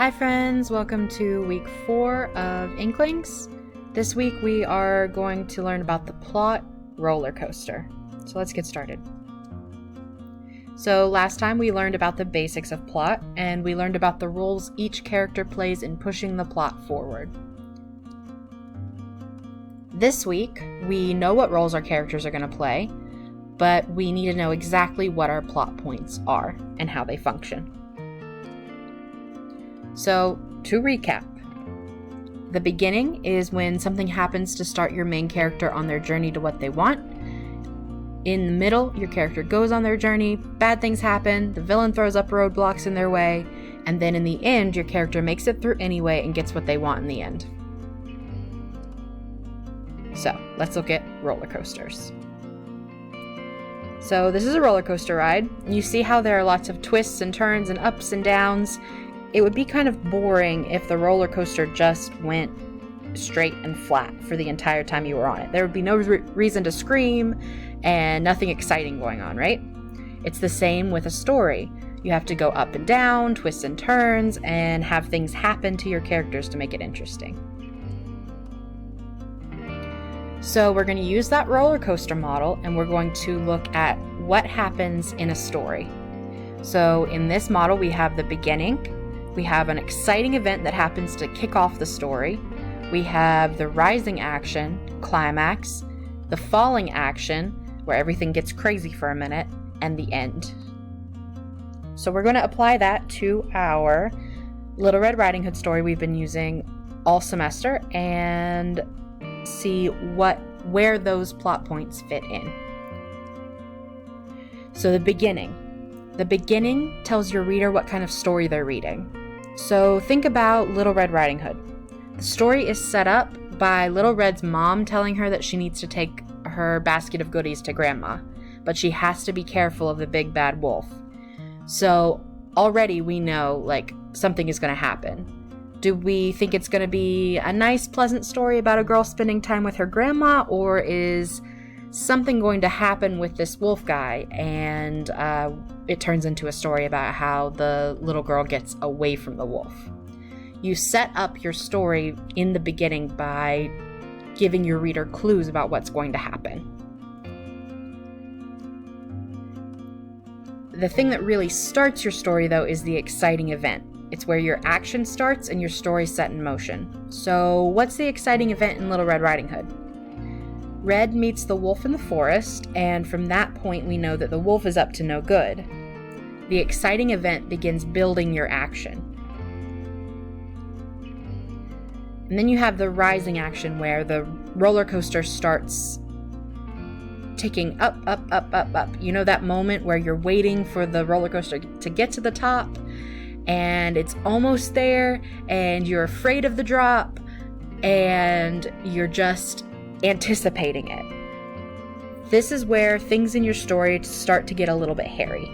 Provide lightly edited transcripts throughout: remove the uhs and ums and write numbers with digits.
Hi friends, welcome to week 4 of Inklings. This week we are going to learn about the plot roller coaster. So let's get started. So last time we learned about the basics of plot, and we learned about the roles each character plays in pushing the plot forward. This week, we know what roles our characters are going to play, but we need to know exactly what our plot points are and how they function. So, to recap, the beginning is when something happens to start your main character on their journey to what they want. In the middle, your character goes on their journey, bad things happen, the villain throws up roadblocks in their way, and then in the end, your character makes it through anyway and gets what they want in the end. So, let's look at roller coasters. So, this is a roller coaster ride. You see how there are lots of twists and turns and ups and downs. It would be kind of boring if the roller coaster just went straight and flat for the entire time you were on it. There would be no reason to scream and nothing exciting going on, right? It's the same with a story. You have to go up and down, twists and turns, and have things happen to your characters to make it interesting. So we're going to use that roller coaster model, and we're going to look at what happens in a story. So in this model, we have the beginning. We have an exciting event that happens to kick off the story. We have the rising action, climax, the falling action, where everything gets crazy for a minute, and the end. So we're going to apply that to our Little Red Riding Hood story we've been using all semester and see where those plot points fit in. So the beginning. The beginning tells your reader what kind of story they're reading. So think about Little Red Riding Hood. The story is set up by Little Red's mom telling her that she needs to take her basket of goodies to Grandma, but she has to be careful of the big bad wolf. So already we know, something is going to happen. Do we think it's going to be a nice, pleasant story about a girl spending time with her grandma, or is something going to happen with this wolf guy, and it turns into a story about how the little girl gets away from the wolf? You set up your story in the beginning by giving your reader clues about what's going to happen. The thing that really starts your story, though, is the exciting event. It's where your action starts and your story's set in motion. So what's the exciting event in Little Red Riding Hood? Red meets the wolf in the forest, and from that point we know that the wolf is up to no good. The exciting event begins building your action. And then you have the rising action where the roller coaster starts ticking up, up, up, up, up. You know that moment where you're waiting for the roller coaster to get to the top, and it's almost there, and you're afraid of the drop, and you're just anticipating it. This is where things in your story start to get a little bit hairy,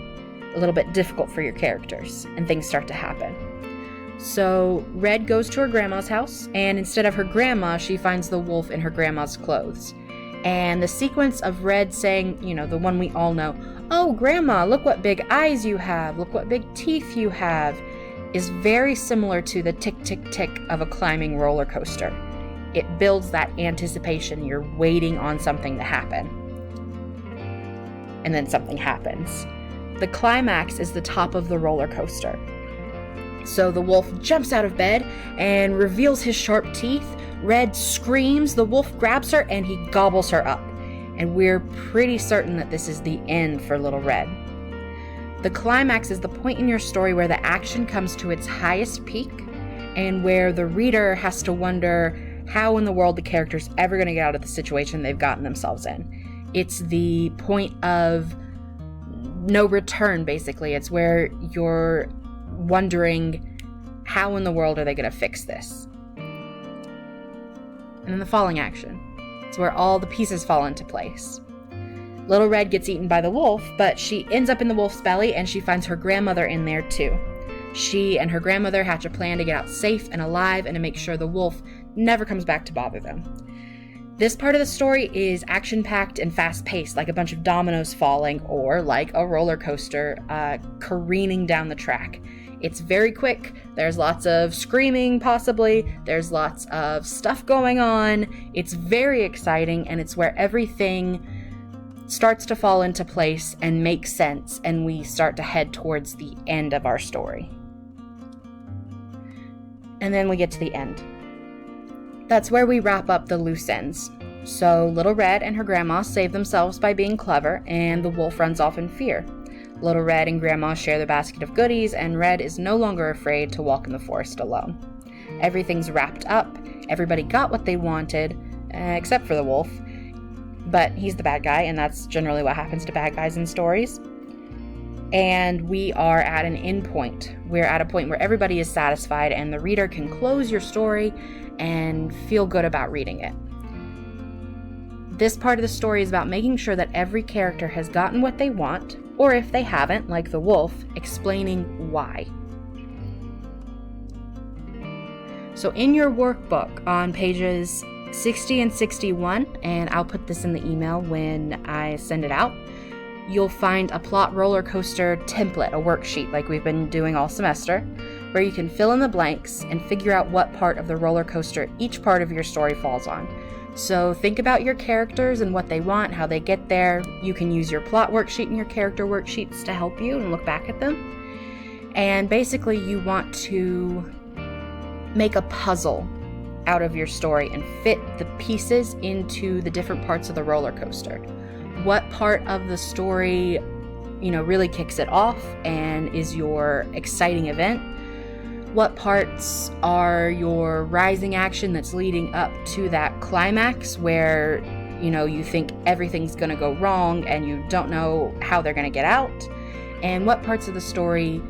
a little bit difficult for your characters, and things start to happen. So Red goes to her grandma's house, and instead of her grandma, she finds the wolf in her grandma's clothes. And the sequence of Red saying, the one we all know, "Oh, Grandma, look what big eyes you have, look what big teeth you have," is very similar to the tick, tick, tick of a climbing roller coaster. It builds that anticipation. You're waiting on something to happen. And then something happens. The climax is the top of the roller coaster. So the wolf jumps out of bed and reveals his sharp teeth. Red screams, the wolf grabs her, and he gobbles her up. And we're pretty certain that this is the end for Little Red. The climax is the point in your story where the action comes to its highest peak, and where the reader has to wonder how in the world the character's ever going to get out of the situation they've gotten themselves in. It's the point of no return, basically. It's where you're wondering, how in the world are they going to fix this? And then the falling action. It's where all the pieces fall into place. Little Red gets eaten by the wolf, but she ends up in the wolf's belly, and she finds her grandmother in there too. She and her grandmother hatch a plan to get out safe and alive and to make sure the wolf never comes back to bother them. This part of the story is action-packed and fast-paced, like a bunch of dominoes falling, or like a roller coaster careening down the track. It's very quick. There's lots of screaming, possibly. There's lots of stuff going on. It's very exciting, and it's where everything starts to fall into place and make sense, and we start to head towards the end of our story. And then we get to the end. That's where we wrap up the loose ends. So Little Red and her grandma save themselves by being clever, and the wolf runs off in fear. Little Red and Grandma share the basket of goodies, and Red is no longer afraid to walk in the forest alone. Everything's wrapped up. Everybody got what they wanted, except for the wolf. But he's the bad guy, and that's generally what happens to bad guys in stories. And we are at an end point. We're at a point where everybody is satisfied, and the reader can close your story and feel good about reading it. This part of the story is about making sure that every character has gotten what they want, or if they haven't, like the wolf, explaining why. So in your workbook on pages 60 and 61, and I'll put this in the email when I send it out, you'll find a plot roller coaster template, a worksheet like we've been doing all semester, where you can fill in the blanks and figure out what part of the roller coaster each part of your story falls on. So think about your characters and what they want, how they get there. You can use your plot worksheet and your character worksheets to help you and look back at them. And basically you want to make a puzzle out of your story and fit the pieces into the different parts of the roller coaster. What part of the story, really kicks it off and is your exciting event? What parts are your rising action that's leading up to that climax where, you think everything's going to go wrong and you don't know how they're going to get out? And what parts of the story,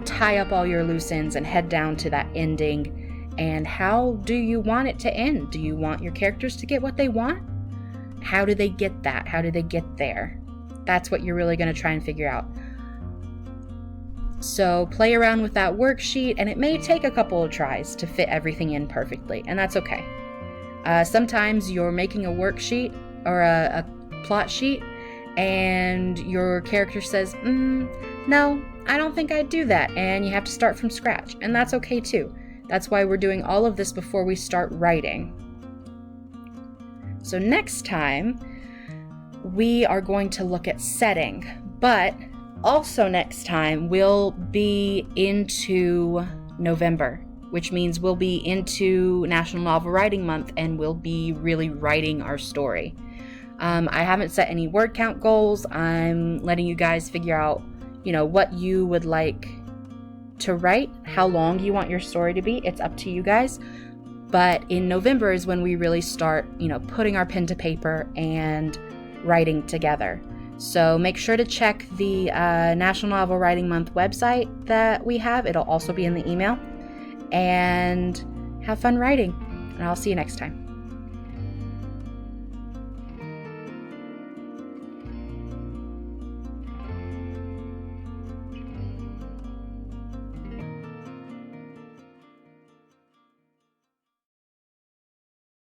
tie up all your loose ends and head down to that ending? And how do you want it to end? Do you want your characters to get what they want? How do they get that? How do they get there? That's what you're really going to try and figure out. So play around with that worksheet, and it may take a couple of tries to fit everything in perfectly, and that's okay. Sometimes you're making a worksheet or a plot sheet, and your character says, no, I don't think I'd do that, and you have to start from scratch, and that's okay too. That's why we're doing all of this before we start writing. So next time, we are going to look at setting, but also next time, we'll be into November, which means we'll be into National Novel Writing Month, and we'll be really writing our story. I haven't set any word count goals. I'm letting you guys figure out, what you would like to write, how long you want your story to be. It's up to you guys. But in November is when we really start, putting our pen to paper and writing together. So make sure to check the National Novel Writing Month website that we have. It'll also be in the email. And have fun writing. And I'll see you next time.